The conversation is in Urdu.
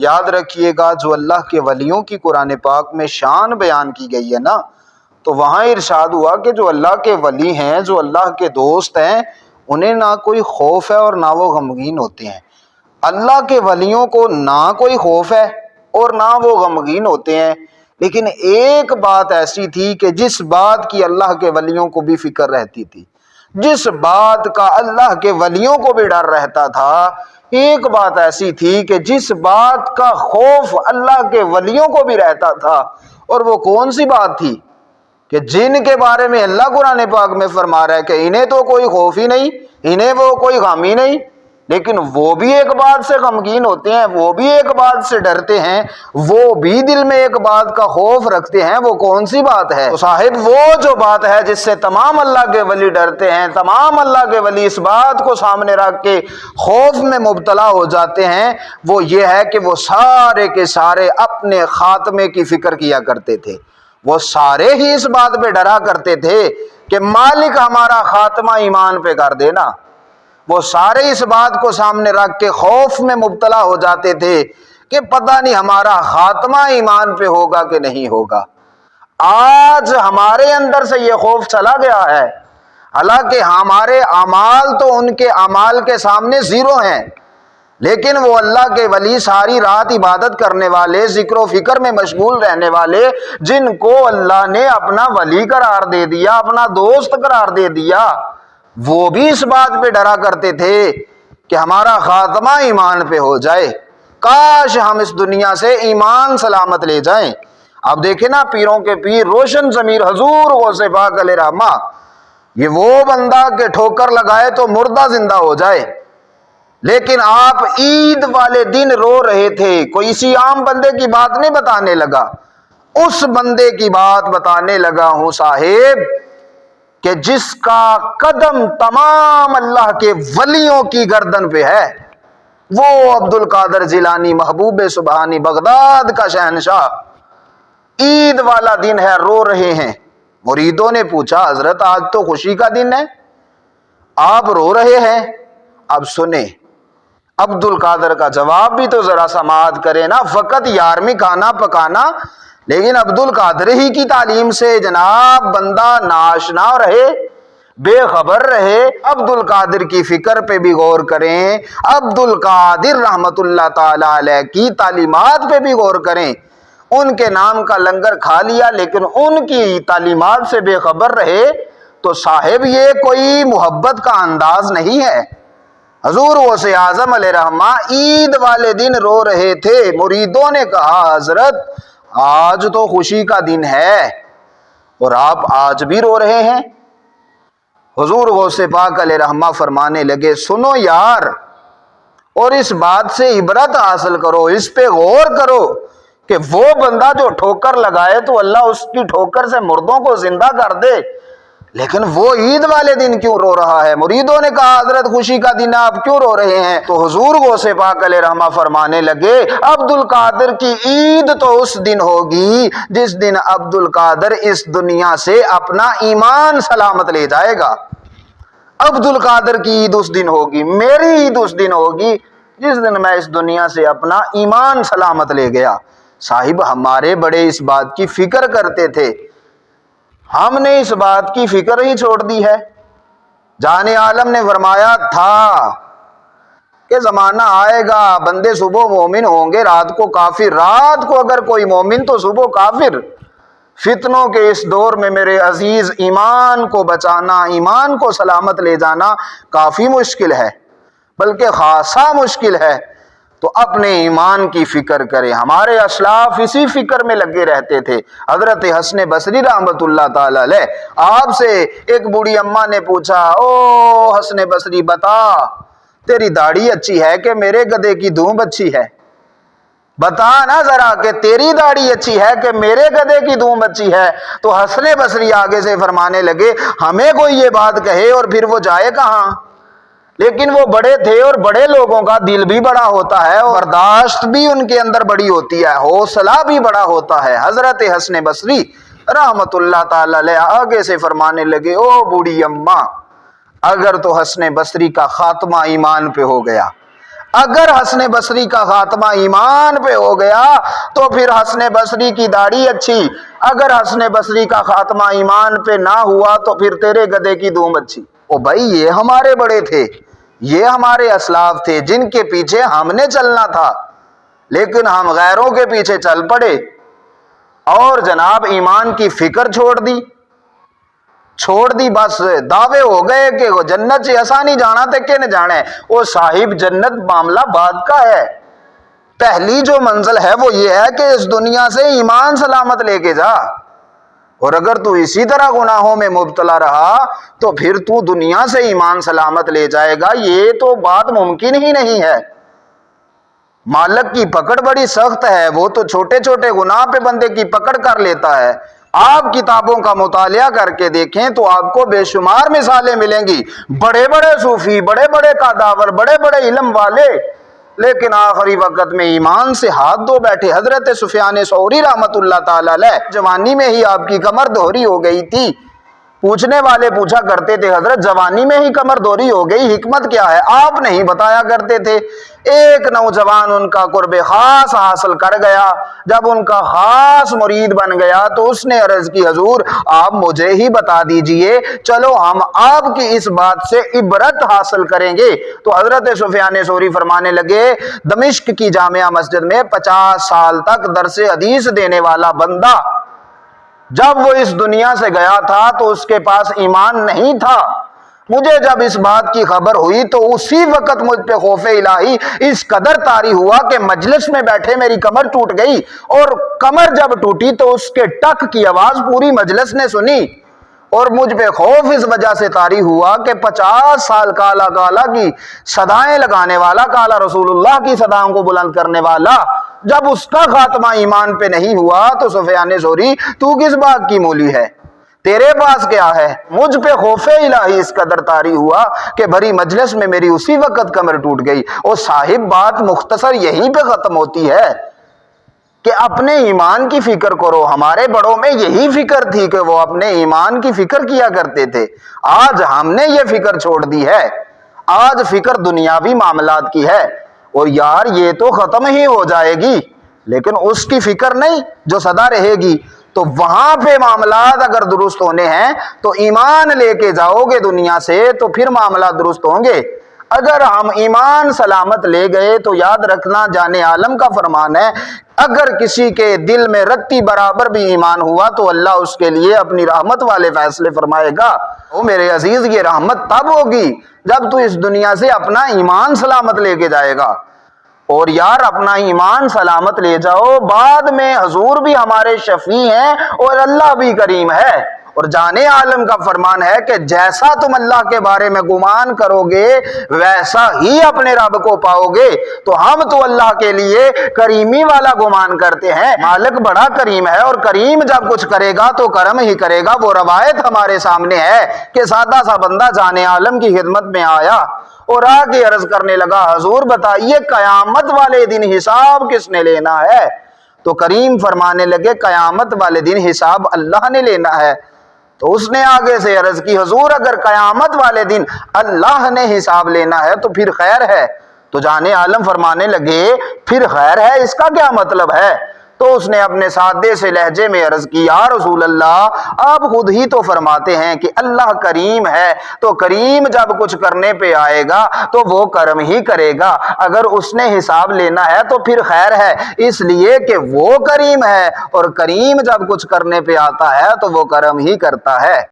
یاد رکھیے گا جو اللہ کے ولیوں کی قرآن پاک میں شان بیان کی گئی ہے نا، تو وہاں ارشاد ہوا کہ جو اللہ کے ولی ہیں، جو اللہ کے دوست ہیں، انہیں نہ کوئی خوف ہے اور نہ وہ غمگین ہوتے ہیں۔ اللہ کے ولیوں کو نہ کوئی خوف ہے اور نہ وہ غمگین ہوتے ہیں، لیکن ایک بات ایسی تھی کہ جس بات کی اللہ کے ولیوں کو بھی فکر رہتی تھی، جس بات کا اللہ کے ولیوں کو بھی ڈر رہتا تھا، ایک بات ایسی تھی کہ جس بات کا خوف اللہ کے ولیوں کو بھی رہتا تھا، اور وہ کون سی بات تھی؟ کہ جن کے بارے میں اللہ قرآن پاک میں فرما رہا ہے کہ انہیں تو کوئی خوف ہی نہیں، انہیں وہ کوئی غم ہی نہیں، لیکن وہ بھی ایک بات سے غمگین ہوتے ہیں، وہ بھی ایک بات سے ڈرتے ہیں، وہ بھی دل میں ایک بات کا خوف رکھتے ہیں۔ وہ کون سی بات ہے؟ تو صاحب وہ جو بات ہے جس سے تمام اللہ کے ولی ڈرتے ہیں، تمام اللہ کے ولی اس بات کو سامنے رکھ کے خوف میں مبتلا ہو جاتے ہیں، وہ یہ ہے کہ وہ سارے کے سارے اپنے خاتمے کی فکر کیا کرتے تھے۔ وہ سارے ہی اس بات پہ ڈرا کرتے تھے کہ مالک ہمارا خاتمہ ایمان پہ کر دینا۔ وہ سارے اس بات کو سامنے رکھ کے خوف میں مبتلا ہو جاتے تھے کہ پتہ نہیں ہمارا خاتمہ ایمان پہ ہوگا کہ نہیں ہوگا۔ آج ہمارے اندر سے یہ خوف چلا گیا ہے، حالانکہ ہمارے اعمال تو ان کے اعمال کے سامنے زیرو ہیں، لیکن وہ اللہ کے ولی ساری رات عبادت کرنے والے، ذکر و فکر میں مشغول رہنے والے، جن کو اللہ نے اپنا ولی قرار دے دیا، اپنا دوست قرار دے دیا، وہ بھی اس بات پہ ڈرا کرتے تھے کہ ہمارا خاتمہ ایمان پہ ہو جائے، کاش ہم اس دنیا سے ایمان سلامت لے جائیں۔ اب دیکھیں نا، پیروں کے پیر روشن ضمیر حضور غوث پاک علیہ رحمہ، یہ وہ بندہ کہ ٹھوکر لگائے تو مردہ زندہ ہو جائے، لیکن آپ عید والے دن رو رہے تھے۔ کوئی اسی عام بندے کی بات نہیں بتانے لگا، اس بندے کی بات بتانے لگا ہوں صاحب کہ جس کا قدم تمام اللہ کے ولیوں کی گردن پہ ہے، وہ عبد القادر جیلانی محبوب سبحانی بغداد کا شہنشاہ۔ عید والا دن ہے، رو رہے ہیں۔ مریدوں نے پوچھا حضرت آج تو خوشی کا دن ہے، آپ رو رہے ہیں؟ اب سنیں عبد القادر کا جواب بھی تو ذرا سماعت کرے نا، فقط یارمی کھانا پکانا، لیکن عبد القادر ہی کی تعلیم سے جناب بندہ ناشنا رہے، بے خبر رہے۔ عبد القادر کی فکر پہ بھی غور کریں، عبد القادر رحمت اللہ تعالی علیہ کی تعلیمات پہ بھی غور کریں۔ ان کے نام کا لنگر کھا لیا لیکن ان کی تعلیمات سے بے خبر رہے، تو صاحب یہ کوئی محبت کا انداز نہیں ہے۔ حضور غوث اعظم علیہ رحمہ عید والے دن رو رہے تھے، مریدوں نے کہا حضرت آج تو خوشی کا دن ہے اور آپ آج بھی رو رہے ہیں۔ حضور غوث پاک علیہ رحمہ فرمانے لگے سنو یار، اور اس بات سے عبرت حاصل کرو، اس پہ غور کرو کہ وہ بندہ جو ٹھوکر لگائے تو اللہ اس کی ٹھوکر سے مردوں کو زندہ کر دے، لیکن وہ عید والے دن کیوں رو رہا ہے؟ مریدوں نے کہا حضرت خوشی کا دن آپ کیوں رو رہے ہیں؟ تو حضور غوث پاک علیہ رحمہ فرمانے لگے عبد القادر کی عید تو اس دن ہوگی جس دن عبد القادر اس دنیا سے اپنا ایمان سلامت لے جائے گا۔ عبد القادر کی عید اس دن ہوگی، میری عید اس دن ہوگی جس دن میں اس دنیا سے اپنا ایمان سلامت لے گیا۔ صاحب ہمارے بڑے اس بات کی فکر کرتے تھے، ہم نے اس بات کی فکر ہی چھوڑ دی ہے۔ جان عالم نے فرمایا تھا کہ زمانہ آئے گا بندے صبح مومن ہوں گے رات کو کافر، رات کو اگر کوئی مومن تو صبح کافر۔ فتنوں کے اس دور میں میرے عزیز ایمان کو بچانا، ایمان کو سلامت لے جانا کافی مشکل ہے، بلکہ خاصا مشکل ہے۔ تو اپنے ایمان کی فکر کریں۔ ہمارے اسلاف اسی فکر میں لگے رہتے تھے۔ حضرت حسن بصری رحمت اللہ تعالی علیہ، آپ سے ایک بوڑھی اماں نے پوچھا او حسن بصری بتا تیری داڑھی اچھی ہے کہ میرے گدھے کی دھوم اچھی ہے؟ بتا نا ذرا کہ تیری داڑھی اچھی ہے کہ میرے گدھے کی دھوم اچھی ہے؟ تو حسن بصری آگے سے فرمانے لگے ہمیں کوئی یہ بات کہے اور پھر وہ جائے کہاں؟ لیکن وہ بڑے تھے اور بڑے لوگوں کا دل بھی بڑا ہوتا ہے، اور برداشت بھی ان کے اندر بڑی ہوتی ہے، حوصلہ بھی بڑا ہوتا ہے۔ حضرت حسن بصری رحمت اللہ تعالی علیہ آگے سے فرمانے لگے او بوڑھی اماں، اگر تو حسن بصری کا خاتمہ ایمان پہ ہو گیا، اگر حسن بصری کا خاتمہ ایمان پہ ہو گیا تو پھر حسن بصری کی داڑھی اچھی، اگر حسن بصری کا خاتمہ ایمان پہ نہ ہوا تو پھر تیرے گدھے کی دھوم اچھی۔ او بھائی یہ ہمارے بڑے تھے، یہ ہمارے اسلاف تھے جن کے پیچھے ہم نے چلنا تھا، لیکن ہم غیروں کے پیچھے چل پڑے اور جناب ایمان کی فکر چھوڑ دی، بس دعوے ہو گئے کہ وہ جنت سے آسانی جانا تھے کہ نہ جانا ہے۔ وہ صاحب جنت معاملہ بعد کا ہے، پہلی جو منزل ہے وہ یہ ہے کہ اس دنیا سے ایمان سلامت لے کے جا، اور اگر تو اسی طرح گناہوں میں مبتلا رہا تو پھر تو دنیا سے ایمان سلامت لے جائے گا، یہ تو بات ممکن ہی نہیں ہے۔ مالک کی پکڑ بڑی سخت ہے، وہ تو چھوٹے چھوٹے گناہ پہ بندے کی پکڑ کر لیتا ہے۔ آپ کتابوں کا مطالعہ کر کے دیکھیں تو آپ کو بے شمار مثالیں ملیں گی، بڑے بڑے صوفی، بڑے بڑے قاداور، بڑے بڑے علم والے، لیکن آخری وقت میں ایمان سے ہاتھ دھو بیٹھے۔ حضرت سفیان ثوری رحمت اللہ تعالی علیہ جوانی میں ہی آپ کی کمر دوہری ہو گئی تھی، پوچھنے والے پوچھا کرتے تھے حضرت جوانی میں ہی کمر دوہری ہو گئی، حکمت کیا ہے؟ آپ نہیں بتایا کرتے تھے۔ ایک نوجوان ان کا قرب خاص حاصل کر گیا، جب ان کا خاص مرید بن گیا تو اس نے عرض کی حضور آپ مجھے ہی بتا دیجئے، چلو ہم آپ کی اس بات سے عبرت حاصل کریں گے۔ تو حضرت سفیان ثوری فرمانے لگے دمشق کی جامعہ مسجد میں 50 سال تک درس حدیث دینے والا بندہ جب وہ اس دنیا سے گیا تھا تو اس کے پاس ایمان نہیں تھا۔ مجھے جب اس بات کی خبر ہوئی تو اسی وقت مجھ پہ خوف الہی اس قدر طاری ہوا کہ مجلس میں بیٹھے میری کمر ٹوٹ گئی، اور کمر جب ٹوٹی تو اس کے ٹک کی آواز پوری مجلس نے سنی، اور مجھ پہ خوف اس وجہ سے طاری ہوا کہ 50 سال کالا کالا کی صدائیں لگانے والا، کالا رسول اللہ کی صداؤں کو بلند کرنے والا، جب اس کا خاتمہ ایمان پہ نہیں ہوا تو سفیان ثوری تو کس بات کی مولی ہے، تیرے پاس کیا ہے؟ مجھ پہ خوف الہی اس قدر طاری ہوا کہ بھری مجلس میں میری اسی وقت کمر ٹوٹ گئی۔ اور صاحب بات مختصر یہیں پہ ختم ہوتی ہے کہ اپنے ایمان کی فکر کرو۔ ہمارے بڑوں میں یہی فکر تھی کہ وہ اپنے ایمان کی فکر کیا کرتے تھے، آج ہم نے یہ فکر چھوڑ دی ہے، آج فکر دنیاوی معاملات کی ہے، اور یار یہ تو ختم ہی ہو جائے گی لیکن اس کی فکر نہیں جو سدا رہے گی۔ تو وہاں پہ معاملات اگر درست ہونے ہیں تو ایمان لے کے جاؤ گے دنیا سے تو پھر معاملات درست ہوں گے۔ اگر ہم ایمان سلامت لے گئے تو یاد رکھنا جانے عالم کا فرمان ہے اگر کسی کے دل میں رتی برابر بھی ایمان ہوا تو اللہ اس کے لیے اپنی رحمت والے فیصلے فرمائے گا۔ او میرے عزیز یہ رحمت تب ہوگی جب تو اس دنیا سے اپنا ایمان سلامت لے کے جائے گا، اور یار اپنا ایمان سلامت لے جاؤ، بعد میں حضور بھی ہمارے شفیع ہیں اور اللہ بھی کریم ہے، اور جانے عالم کا فرمان ہے کہ جیسا تم اللہ کے بارے میں گمان کرو گے ویسا ہی اپنے رب کو پاؤ گے۔ تو ہم تو اللہ کے لیے کریمی والا گمان کرتے ہیں، مالک بڑا کریم ہے، اور کریم جب کچھ کرے گا تو کرم ہی کرے گا۔ وہ روایت ہمارے سامنے ہے کہ سادہ سا بندہ جانے عالم کی خدمت میں آیا اور آگے عرض کرنے لگا حضور بتائیے قیامت والے دن حساب کس نے لینا ہے؟ تو کریم فرمانے لگے قیامت والے دن حساب اللہ نے لینا ہے۔ تو اس نے آگے سے عرض کی حضور اگر قیامت والے دن اللہ نے حساب لینا ہے تو پھر خیر ہے۔ تو جانے عالم فرمانے لگے پھر خیر ہے اس کا کیا مطلب ہے؟ تو اس نے اپنے سادے سے لہجے میں عرض کی یا رسول اللہ آپ خود ہی تو فرماتے ہیں کہ اللہ کریم ہے، تو کریم جب کچھ کرنے پہ آئے گا تو وہ کرم ہی کرے گا، اگر اس نے حساب لینا ہے تو پھر خیر ہے، اس لیے کہ وہ کریم ہے، اور کریم جب کچھ کرنے پہ آتا ہے تو وہ کرم ہی کرتا ہے۔